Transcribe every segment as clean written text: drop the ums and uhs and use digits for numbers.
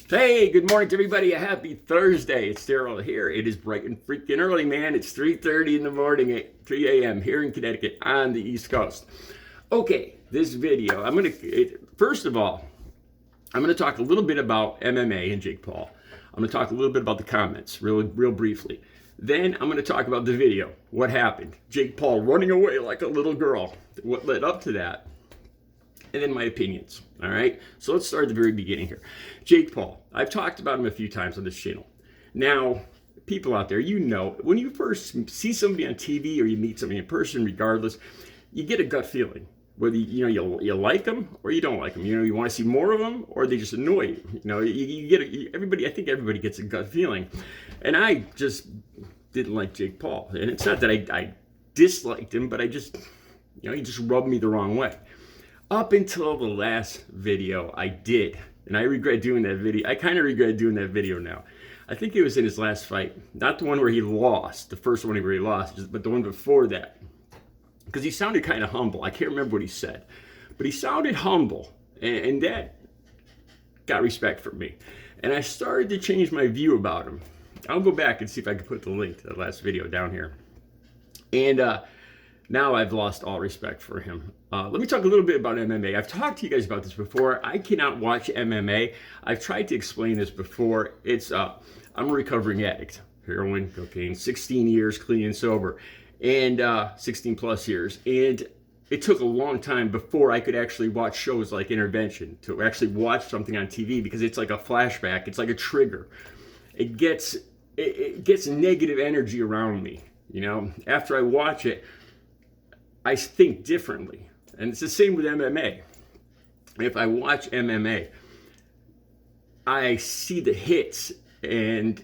Hey, good morning to everybody. A happy Thursday. It's Daryl here. It is bright and freaking early, man. It's 3:30 in the morning at 3 a.m. here in Connecticut on the East Coast. Okay, this video, first of all, I'm going to talk a little bit about MMA and Jake Paul. I'm going to talk a little bit about the comments, real briefly. Then I'm going to talk about the video, what happened. Jake Paul running away like a little girl, what led up to that. And then my opinions. All right. So let's start at the very beginning here. Jake Paul. I've talked about him a few times on this channel. Now, people out there, you know, when you first see somebody on TV or you meet somebody in person, regardless, you get a gut feeling. Whether you like them or you don't like them. You want to see more of them or they just annoy you. I think everybody gets a gut feeling. And I just didn't like Jake Paul. And it's not that I disliked him, but he just rubbed me the wrong way. Up until the last video I did, and I regret doing that video. I kind of regret doing that video now. I think it was in his last fight, not the one where he lost, the first one where he lost, but the one before that. Because he sounded kind of humble. I can't remember what he said, but he sounded humble, and that got respect from me. And I started to change my view about him. I'll go back and see if I can put the link to the last video down here. And now I've lost all respect for him. Let me talk a little bit about MMA. I've talked to you guys about this before. I cannot watch MMA. I've tried to explain this before. I'm a recovering addict. Heroin, cocaine, 16 years clean and sober, and 16 plus years. And it took a long time before I could actually watch shows like Intervention, to actually watch something on TV, because it's like a flashback. It's like a trigger. It gets negative energy around me. After I watch it, I think differently. And it's the same with MMA. If I watch MMA, I see the hits and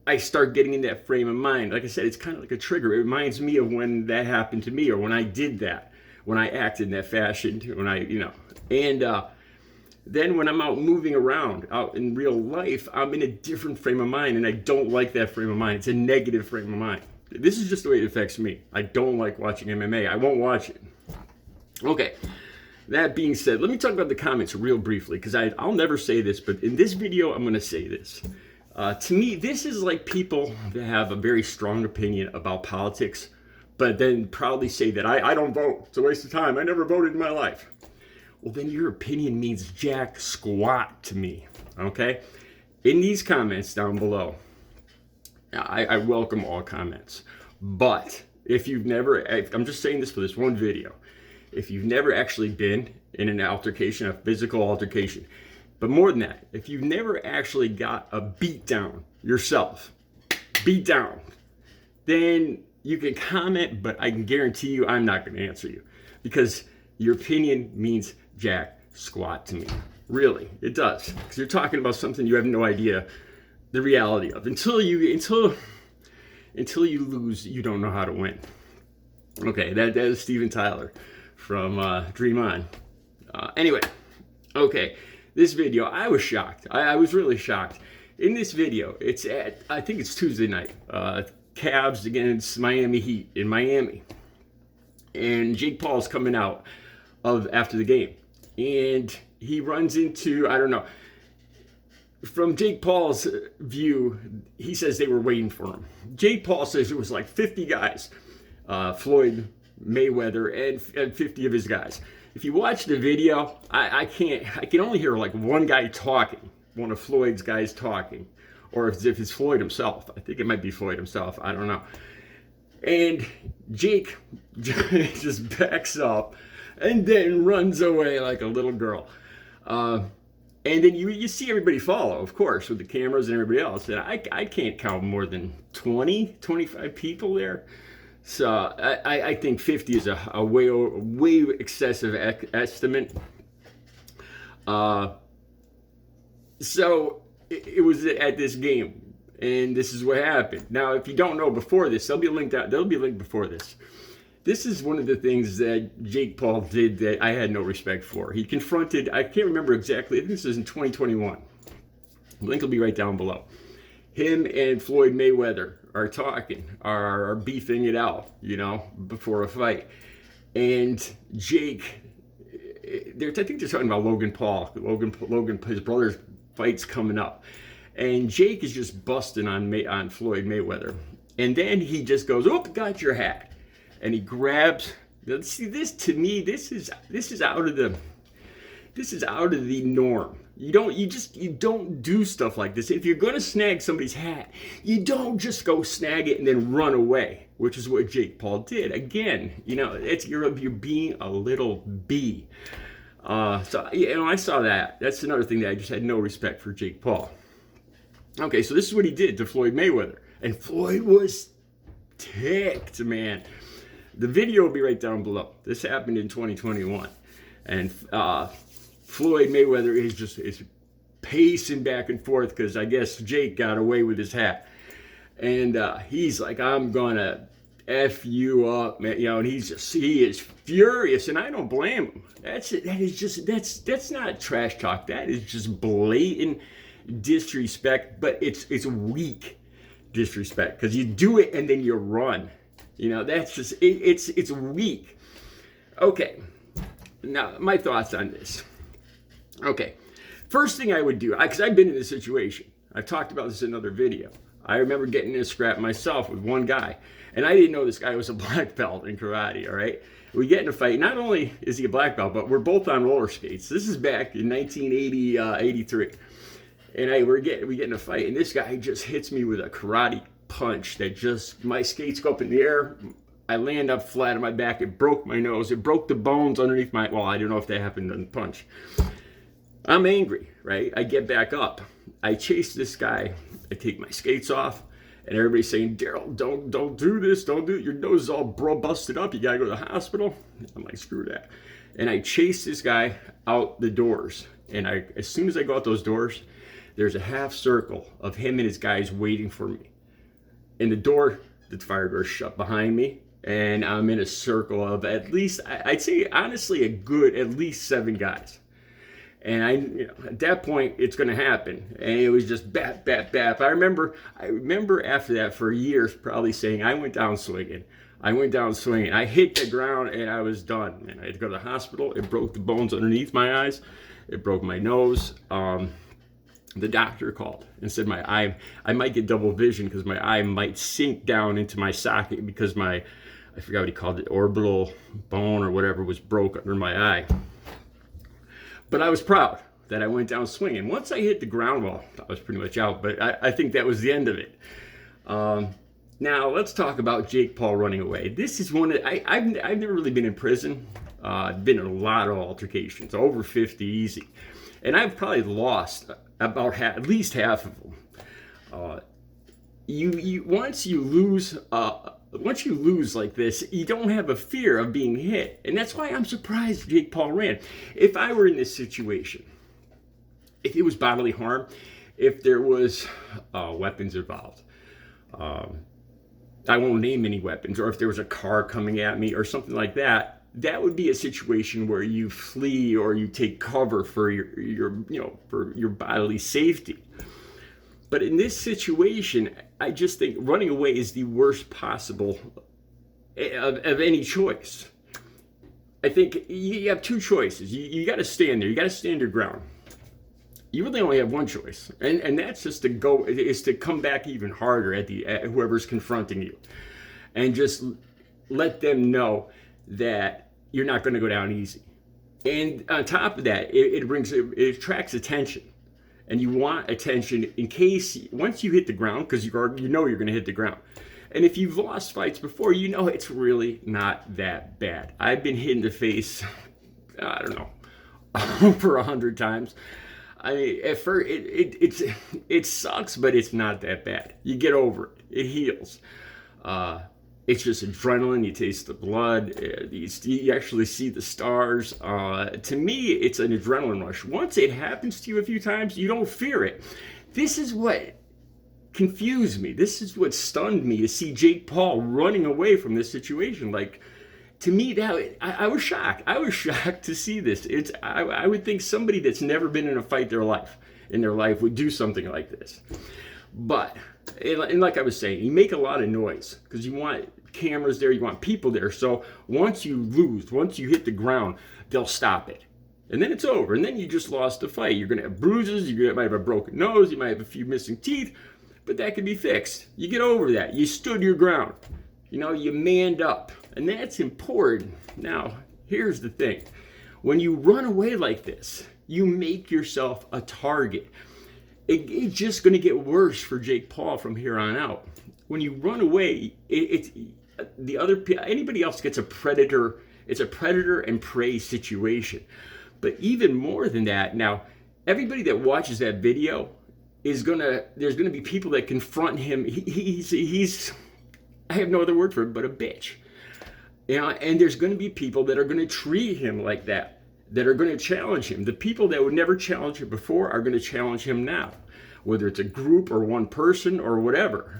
I start getting in that frame of mind. Like I said, it's kind of like a trigger. It reminds me of when that happened to me, or when I did that, when I acted in that fashion, And then when I'm out moving around, out in real life, I'm in a different frame of mind, and I don't like that frame of mind. It's a negative frame of mind. This is just the way it affects me. I don't like watching MMA. I won't watch it. Okay, that being said, let me talk about the comments real briefly, because I'll never say this, but in this video, I'm going to say this. To me, this is like people that have a very strong opinion about politics, but then proudly say that I don't vote. It's a waste of time. I never voted in my life. Well, then your opinion means jack squat to me, okay? In these comments down below, I welcome all comments, but if you've never, I'm just saying this for this one video, if you've never actually been in an altercation, a physical altercation, but more than that, if you've never actually got a beat down yourself, then you can comment, but I can guarantee you I'm not going to answer you, because your opinion means jack squat to me. Really, it does, because you're talking about something you have no idea the reality of. Until you lose, you don't know how to win. Okay, that is Steven Tyler from Dream On. Anyway, okay, this video, I was shocked. I was really shocked. In this video, I think it's Tuesday night. Cavs against Miami Heat in Miami. And Jake Paul's coming out after the game. And he runs into, I don't know, from Jake Paul's view, he says they were waiting for him. Jake Paul says it was like 50 guys, FLOYD MAYWEATHER and 50 of his guys. If you watch the video, I can only hear like one guy talking, one of FLOYD's guys talking, or if it's FLOYD himself. I think it might be FLOYD himself. I don't know. And Jake just backs up and then runs away like a little girl. And then you see everybody follow, of course, with the cameras and everybody else. And I can't count more than 20, 25 people there. So I think 50 is a way excessive estimate. So it was at this game, and this is what happened. Now, if you don't know before this, there'll be a link before this. This is one of the things that Jake Paul did that I had no respect for. He confronted, I can't remember exactly, I think this is in 2021. The link will be right down below. Him and FLOYD MAYWEATHER are talking, are beefing it out, before a fight. And Jake, I think they're talking about Logan Paul. Logan, his brother's fights coming up. And Jake is just busting on Floyd Mayweather. And then he just goes, "Oh, got your hat." And he grabs, see, this to me, this is out of the norm. You don't do stuff like this. If you're gonna snag somebody's hat, you don't just go snag it and then run away, which is what Jake Paul did. Again, you're being a little B. So I saw that. That's another thing that I just had no respect for Jake Paul. Okay, so this is what he did to Floyd Mayweather, and Floyd was ticked, man. The video will be right down below. This happened in 2021, and Floyd Mayweather is pacing back and forth because I guess Jake got away with his hat, and he's like, "I'm gonna F you up, man," and he is furious, and I don't blame him. That's not trash talk. That is just blatant disrespect, but it's weak disrespect because you do it and then you run. That's just it's weak. Okay, now my thoughts on this. Okay, first thing I would do, because I've been in this situation. I've talked about this in another video. I remember getting in a scrap myself with one guy, and I didn't know this guy was a black belt in karate. All right, we get in a fight. Not only is he a black belt, but we're both on roller skates. This is back in 1980, 83. And we get in a fight, and this guy just hits me with a karate punch that just, my skates go up in the air. I land up flat on my back. It broke my nose. It broke the bones underneath I don't know if that happened in the punch. I'm angry, right? I get back up. I chase this guy. I take my skates off, and everybody's saying, "Daryl, don't do this. Don't do it. Your nose is all busted up. You got to go to the hospital." I'm like, screw that. And I chase this guy out the doors. And as soon as I go out those doors, there's a half circle of him and his guys waiting for me. And the fire door is shut behind me. And I'm in a circle of at least, I'd say honestly, at least 7 guys. And at that point, it's going to happen. And it was just bap, bap, bap. I remember after that for years probably saying, I went down swinging. I hit the ground and I was done. And I had to go to the hospital. It broke the bones underneath my eyes. It broke my nose. The doctor called and said I might get double vision because my eye might sink down into my socket because I forgot what he called it, orbital bone or whatever was broke under my eye. But I was proud that I went down swinging. Once I hit the ground, I was pretty much out, but I think that was the end of it. Now let's talk about Jake Paul running away. This is one that I've never really been in prison. I've been in a lot of altercations, over 50 easy. And I've probably lost about at least half of them. Once you lose like this, you don't have a fear of being hit. And that's why I'm surprised Jake Paul ran. If I were in this situation, if it was bodily harm, if there was weapons involved, I won't name any weapons, or if there was a car coming at me or something like that, that would be a situation where you flee or you take cover for your bodily safety. But in this situation, I just think running away is the worst possible of any choice. I think you have 2 choices. You got to stand there. You got to stand your ground. You really only have one choice, and that's just to come back even harder at whoever's confronting you, and just let them know that you're not going to go down easy. And on top of that, it attracts attention. And you want attention in case, once you hit the ground, because you're going to hit the ground. And if you've lost fights before, it's really not that bad. I've been hit in the face, I don't know, over 100 times. I mean, at first, it sucks, but it's not that bad. You get over it. It heals. It's just adrenaline. You taste the blood. You actually see the stars. To me, it's an adrenaline rush. Once it happens to you a few times, you don't fear it. This is what confused me. This is what stunned me, to see Jake Paul running away from this situation. Like, to me, I was shocked. I was shocked to see this. I would think somebody that's never been in a fight in their life would do something like this. But, and like I was saying, you make a lot of noise because you want cameras there, you want people there. So once you hit the ground, they'll stop it. And then it's over. And then you just lost the fight. You're going to have bruises. You might have a broken nose. You might have a few missing teeth. But that can be fixed. You get over that. You stood your ground. You know, you manned up. And that's important. Now, here's the thing. When you run away like this, you make yourself a target. It's just going to get worse for Jake Paul from here on out. When you run away, anybody else gets a predator. It's a predator and prey situation. But even more than that, now, everybody that watches that video there's gonna be people that confront him. He's I have no other word for it but a bitch. You know, and there's going to be people that are going to treat him like that are going to challenge him. The people that would never challenge him before are going to challenge him now, whether it's a group or one person or whatever.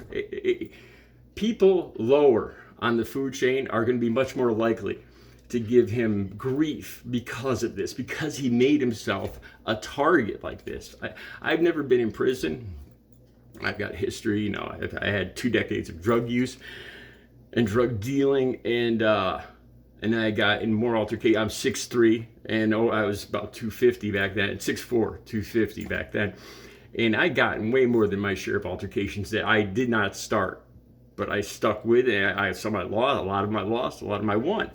People lower on the food chain are going to be much more likely to give him grief because of this, because he made himself a target like this. I've never been in prison. I've got history, you know, I had 2 decades of drug use and drug dealing, and I got in more altercation. I'm 6'3", and I was about 250 back then, 6'4", 250 back then. And I got in way more than my share of altercations that I did not start, but I stuck with it. Some I lost, a lot of them I lost, a lot of them I won.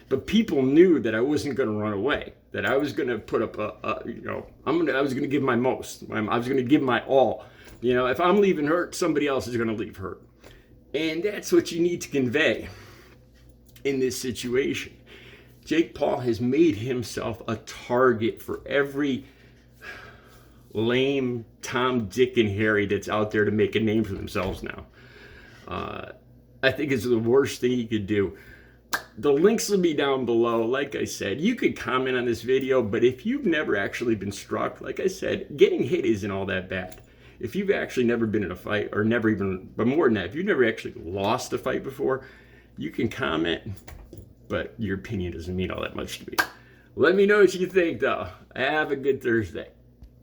But people knew that I wasn't going to run away, that I was going to put up I was going to give my most. I was going to give my all. You know, if I'm leaving hurt, somebody else is going to leave hurt. And that's what you need to convey in this situation. Jake Paul has made himself a target for every lame Tom, Dick, and Harry that's out there to make a name for themselves now. I think it's the worst thing he could do. The links will be down below. Like I said, you could comment on this video, but if you've never actually been struck, like I said, getting hit isn't all that bad. If you've actually never been in a fight, or never even, but more than that, if you've never actually lost a fight before, you can comment, but your opinion doesn't mean all that much to me. Let me know what you think, though. Have a good Thursday.